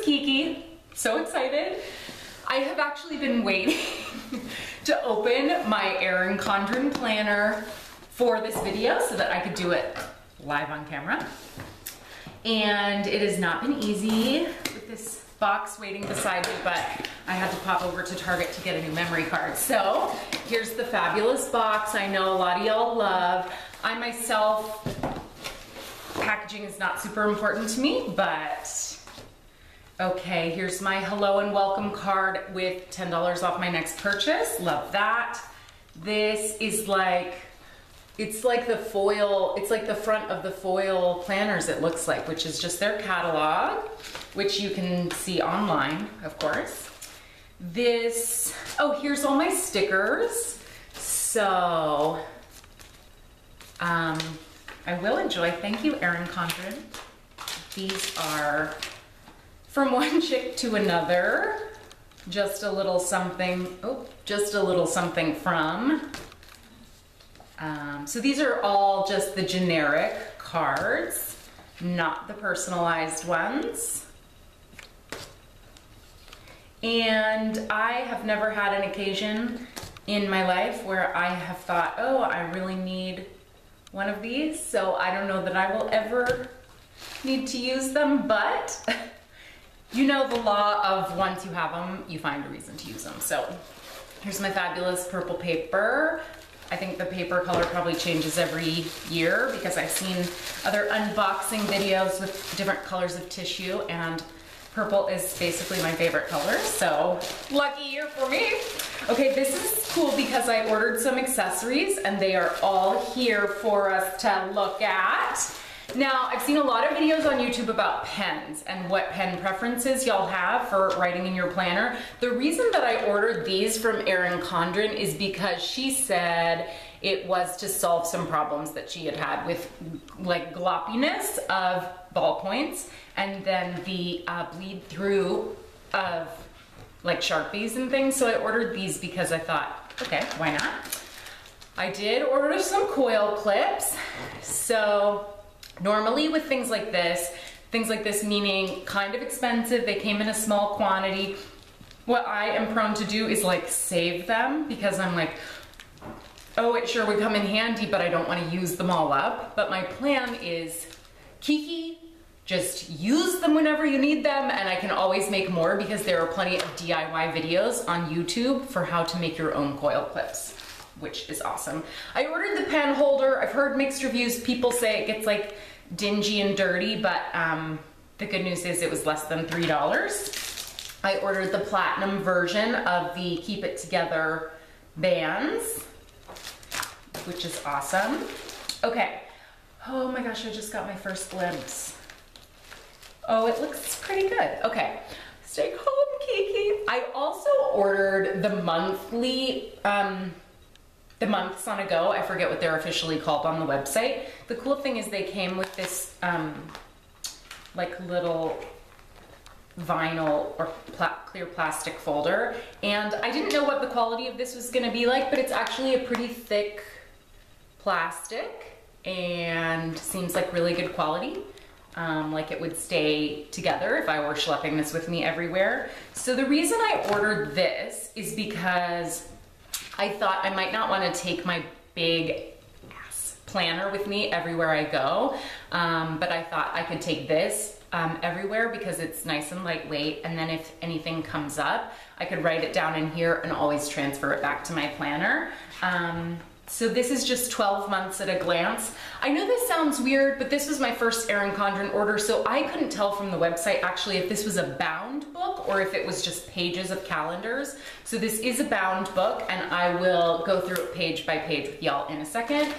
Kiki. So excited. I have actually been waiting to open my Erin Condren planner for this video so that I could do it live on camera. And it has not been easy with this box waiting beside me, but I had to pop over to Target to get a new memory card. So here's the fabulous box I know a lot of y'all love. I myself, packaging is not super important to me, but okay, here's my hello and welcome card with $10 off my next purchase. Love that. This is like, it's like the foil, it's like the front of the foil planners it looks like, which is just their catalog, which you can see online, of course. This, oh, here's all my stickers. So, I will enjoy, thank you, Erin Condren. These are from one chick to another. Just a little something, oh, just a little something from. So these are all just the generic cards, not the personalized ones. And I have never had an occasion in my life where I have thought, oh, I really need one of these. So I don't know that I will ever need to use them, but you know the law of once you have them, you find a reason to use them. So here's my fabulous purple paper. I think the paper color probably changes every year because I've seen other unboxing videos with different colors of tissue, and purple is basically my favorite color, so lucky year for me. Okay, this is cool because I ordered some accessories and they are all here for us to look at. Now, I've seen a lot of videos on YouTube about pens and what pen preferences y'all have for writing in your planner. The reason that I ordered these from Erin Condren is because she said it was to solve some problems that she had had with like gloppiness of ballpoints and then the bleed through of like Sharpies and things. So I ordered these because I thought, okay, why not? I did order some coil clips. So normally with things like this meaning kind of expensive, they came in a small quantity. What I am prone to do is like save them because I'm like, oh, it sure would come in handy, but I don't want to use them all up. But my plan is, Kiki, just use them whenever you need them, and I can always make more because there are plenty of DIY videos on YouTube for how to make your own coil clips, which is awesome. I ordered the pen holder. I've heard mixed reviews. People say it gets like dingy and dirty, but the good news is it was less than $3. I ordered the platinum version of the Keep It Together bands, which is awesome. Okay. Oh my gosh, I just got my first glimpse. Oh, it looks pretty good. Okay. Stay calm, Kiki. I also ordered the monthly, the months on a go. I forget what they're officially called on the website. The cool thing is they came with this like little vinyl or clear plastic folder, and I didn't know what the quality of this was gonna be like, but it's actually a pretty thick plastic and seems like really good quality. Like it would stay together if I were schlepping this with me everywhere. So the reason I ordered this is because I thought I might not want to take my big ass planner with me everywhere I go, but I thought I could take this everywhere because it's nice and lightweight, and then if anything comes up, I could write it down in here and always transfer it back to my planner. So this is just 12 months at a glance. I know this sounds weird, but this was my first Erin Condren order, so I couldn't tell from the website actually if this was a bound book or if it was just pages of calendars. So this is a bound book, and I will go through it page by page with y'all in a second.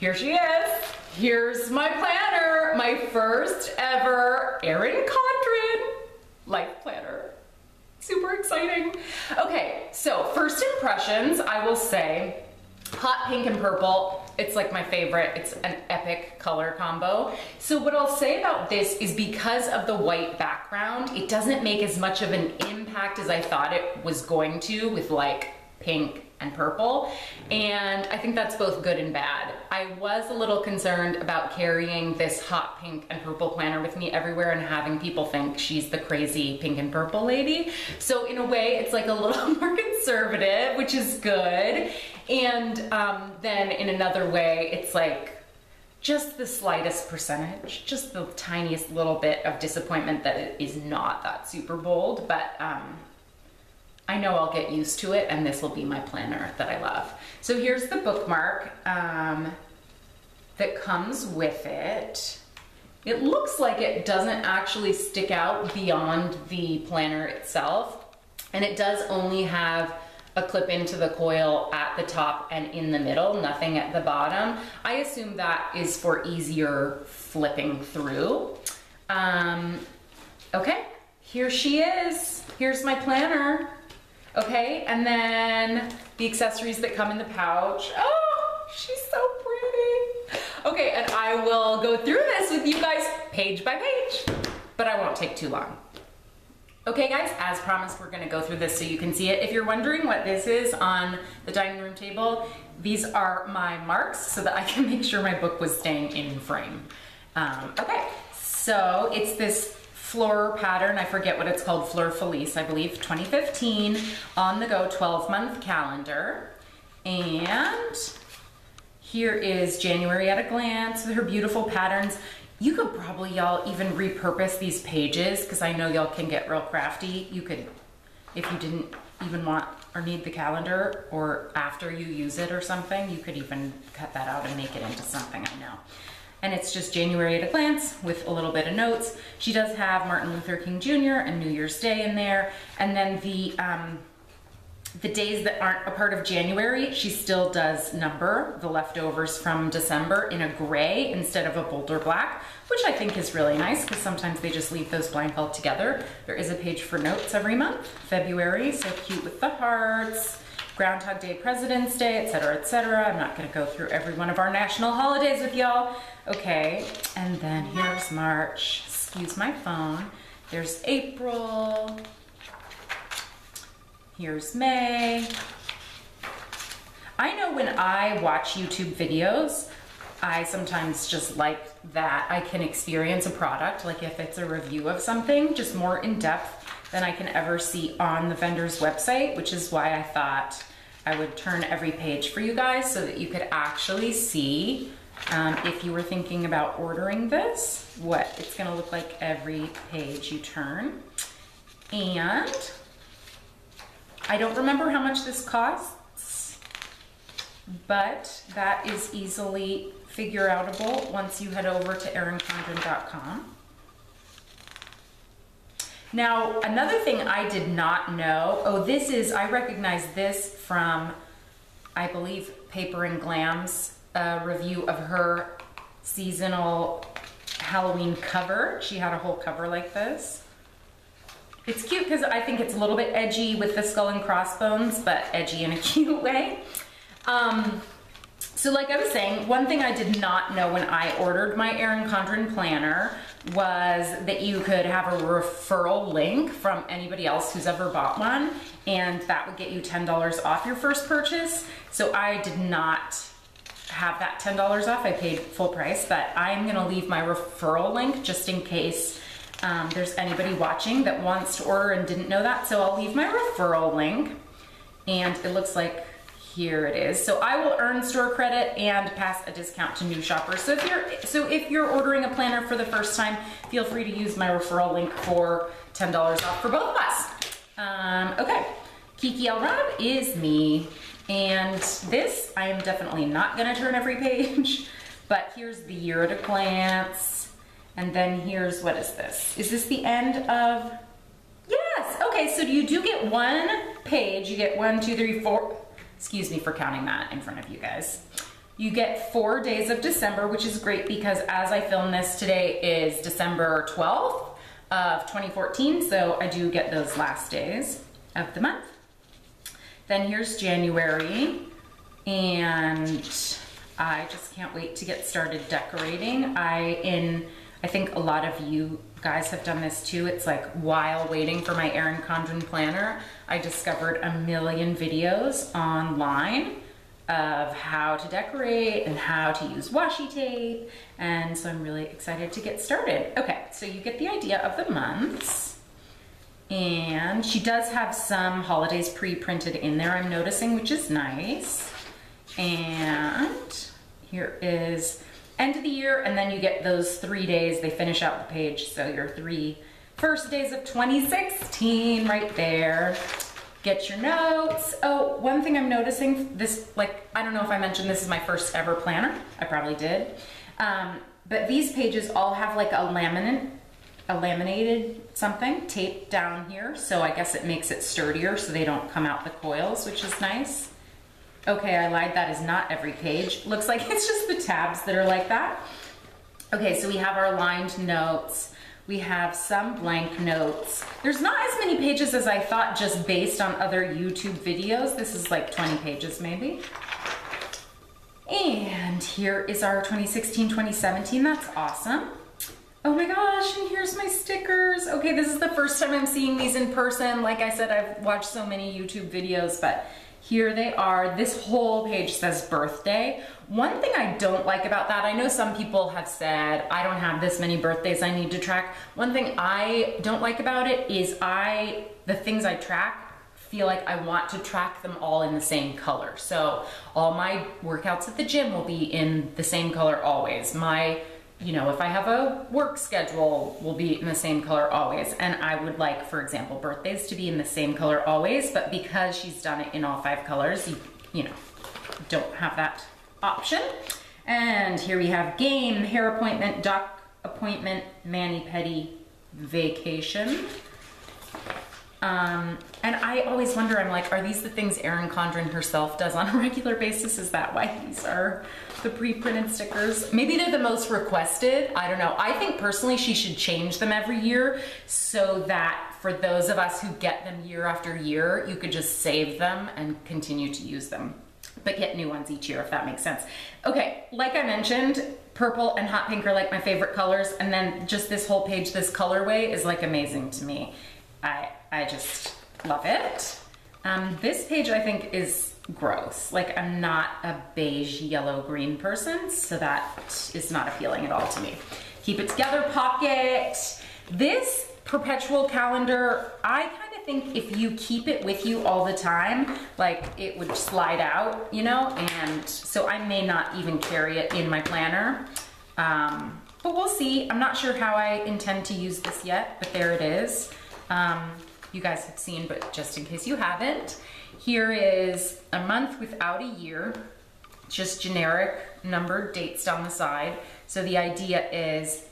Here she is. Here's my planner, my first ever Erin Condren life planner. Super exciting. Okay, so first impressions, I will say, hot pink and purple, it's like my favorite. It's an epic color combo. So what I'll say about this is because of the white background, it doesn't make as much of an impact as I thought it was going to with like pink and purple. And I think that's both good and bad. I was a little concerned about carrying this hot pink and purple planner with me everywhere and having people think she's the crazy pink and purple lady. So in a way, it's like a little more conservative, which is good. And then in another way, it's like just the slightest percentage, just the tiniest little bit of disappointment that it is not that super bold, but I know I'll get used to it, and this will be my planner that I love. So here's the bookmark that comes with it. It looks like it doesn't actually stick out beyond the planner itself, and it does only have a clip into the coil at the top and in the middle, nothing at the bottom. I assume that is for easier flipping through. Okay, here she is. Here's my planner. Okay, and then the accessories that come in the pouch. Oh, she's so pretty. Okay, and I will go through this with you guys page by page, but I won't take too long. Okay guys, as promised, we're gonna go through this so you can see it. If you're wondering what this is on the dining room table, these are my marks so that I can make sure my book was staying in frame. Okay, so it's this floor pattern, I forget what it's called, Fleur Felice, I believe, 2015, on the go 12-month calendar. And here is January at a glance with her beautiful patterns. You could probably, y'all, even repurpose these pages, because I know y'all can get real crafty. You could, if you didn't even want or need the calendar, or after you use it or something, you could even cut that out and make it into something, I know. And it's just January at a glance with a little bit of notes. She does have Martin Luther King Jr. and New Year's Day in there. And then the days that aren't a part of January, she still does number the leftovers from December in a gray instead of a bolder black, which I think is really nice because sometimes they just leave those blank altogether. There is a page for notes every month. February, so cute with the hearts. Groundhog Day, President's Day, etc., etc. I'm not gonna go through every one of our national holidays with y'all. Okay, and then here's March. Excuse my phone. There's April. Here's May. I know when I watch YouTube videos, I sometimes just like that I can experience a product, like if it's a review of something, just more in depth than I can ever see on the vendor's website, which is why I thought I would turn every page for you guys so that you could actually see, if you were thinking about ordering this, what it's gonna look like every page you turn. And I don't remember how much this costs, but that is easily figure-outable once you head over to erincondren.com. Now, another thing I did not know, I recognize this from, I believe, Paper and Glam's review of her seasonal Halloween cover. She had a whole cover like this. It's cute because I think it's a little bit edgy with the skull and crossbones, but edgy in a cute way. So like I was saying, one thing I did not know when I ordered my Erin Condren planner was that you could have a referral link from anybody else who's ever bought one, and that would get you $10 off your first purchase. So I did not have that $10 off. I paid full price, but I'm gonna leave my referral link just in case there's anybody watching that wants to order and didn't know that. So I'll leave my referral link, and it looks like here it is. So I will earn store credit and pass a discount to new shoppers. So if you're ordering a planner for the first time, feel free to use my referral link for $10 off for both of us. Okay, Kiki Rob is me, and this I am definitely not gonna turn every page, but here's the year at a glance, and then here's, what is this? Is this the end of? Yes. Okay, so you do get one page. You get 1, 2, 3, 4. Excuse me for counting that in front of you guys. You get 4 days of December, which is great because as I film this, today is December 12th of 2014, so I do get those last days of the month. Then here's January, and I just can't wait to get started decorating. In I think a lot of you guys have done this too. It's like while waiting for my Erin Condren planner, I discovered a million videos online of how to decorate and how to use washi tape. And so I'm really excited to get started. Okay, so you get the idea of the months. And she does have some holidays pre-printed in there, I'm noticing, which is nice. And here is end of the year, and then you get those 3 days, they finish out the page, so your 3 first days of 2016 right there. Get your notes. Oh, one thing I'm noticing, this, like, I don't know if I mentioned this is my first ever planner. I probably did. But these pages all have like a laminated something taped down here, so I guess it makes it sturdier so they don't come out the coils, which is nice. Okay, I lied, that is not every page. Looks like it's just the tabs that are like that. Okay, so we have our lined notes. We have some blank notes. There's not as many pages as I thought just based on other YouTube videos. This is like 20 pages maybe. And here is our 2016-2017, that's awesome. Oh my gosh, and here's my stickers. Okay, this is the first time I'm seeing these in person. Like I said, I've watched so many YouTube videos, but here they are. This whole page says birthday. One thing I don't like about that, I know some people have said, I don't have this many birthdays I need to track. One thing I don't like about it is the things I track feel like I want to track them all in the same color. So all my workouts at the gym will be in the same color always. You know, if I have a work schedule, will be in the same color always. And I would like, for example, birthdays to be in the same color always, but because she's done it in all 5 colors, you know, don't have that option. And here we have game, hair appointment, doc appointment, mani-pedi, vacation. And I always wonder, I'm like, are these the things Erin Condren herself does on a regular basis? Is that why these are the pre-printed stickers? Maybe they're the most requested, I don't know. I think personally she should change them every year so that for those of us who get them year after year, you could just save them and continue to use them, but get new ones each year, if that makes sense. Okay, like I mentioned, purple and hot pink are like my favorite colors, and then just this whole page, this colorway is like amazing to me. I just love it. This page I think is gross. Like, I'm not a beige, yellow, green person, so that is not appealing at all to me. Keep it together pocket. This perpetual calendar, I kind of think if you keep it with you all the time, like it would slide out, you know, and so I may not even carry it in my planner. But we'll see. I'm not sure how I intend to use this yet, but there it is. You guys have seen, but just in case you haven't, here is a month without a year, just generic numbered dates down the side. So the idea is,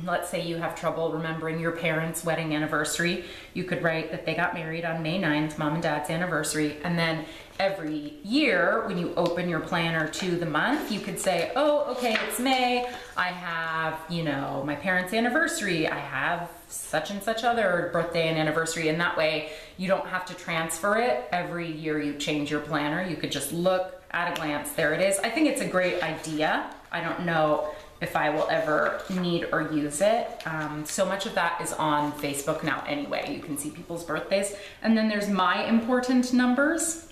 let's say you have trouble remembering your parents' wedding anniversary. You could write that they got married on May 9th, mom and dad's anniversary. And then every year when you open your planner to the month, you could say, oh, okay, it's May. I have, you know, my parents' anniversary. I have such and such other birthday and anniversary. And that way you don't have to transfer it every year you change your planner. You could just look at a glance, there it is. I think it's a great idea. I don't know if I will ever need or use it. So much of that is on Facebook now anyway. You can see people's birthdays. And then there's my important numbers.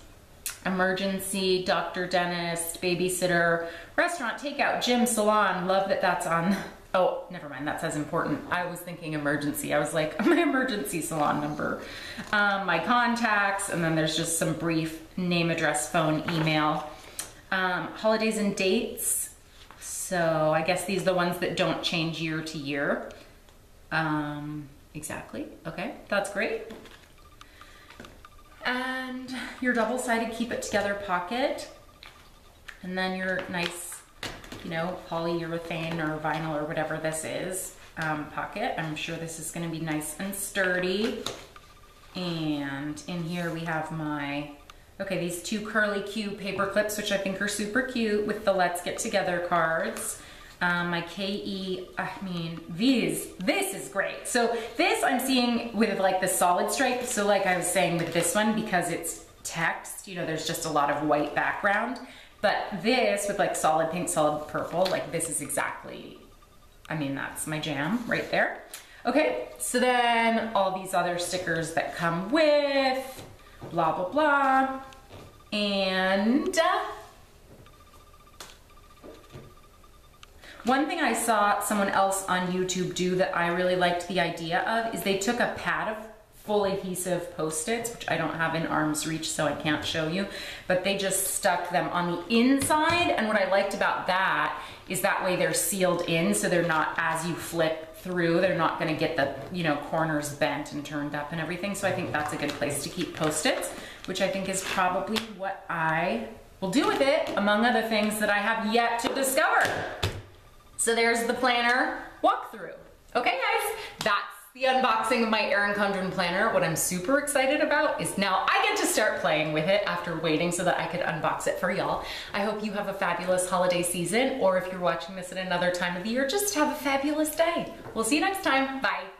Emergency, doctor, dentist, babysitter, restaurant, takeout, gym, salon. Love that that's on. Oh, never mind, that says important. I was thinking emergency. I was like, my emergency salon number. My contacts, and then there's just some brief name, address, phone, email. Holidays and dates. So I guess these are the ones that don't change year to year. Exactly, okay, that's great. And your double-sided keep it together pocket. And then your nice, you know, polyurethane or vinyl or whatever this is, pocket. I'm sure this is gonna be nice and sturdy. And in here we have my, okay, these 2 curly Q paper clips, which I think are super cute with the Let's Get Together cards. My KE, I mean, this is great. So this I'm seeing with like the solid stripe. So like I was saying with this one, because it's text, you know, there's just a lot of white background. But this with like solid pink, solid purple, like this is exactly I mean, that's my jam right there. Okay, so then all these other stickers that come with, blah, blah, blah. And one thing I saw someone else on YouTube do that I really liked the idea of is they took a pad of full adhesive Post-its, which I don't have in arm's reach, so I can't show you, but they just stuck them on the inside. And what I liked about that is that way they're sealed in, so they're not, as you flip through, they're not gonna get the, you know, corners bent and turned up and everything. So I think that's a good place to keep Post-its, which I think is probably what I will do with it, among other things that I have yet to discover. So there's the planner walkthrough. Okay guys, that's the unboxing of my Erin Condren planner. What I'm super excited about is now I get to start playing with it after waiting so that I could unbox it for y'all. I hope you have a fabulous holiday season, or if you're watching this at another time of the year, just have a fabulous day. We'll see you next time. Bye.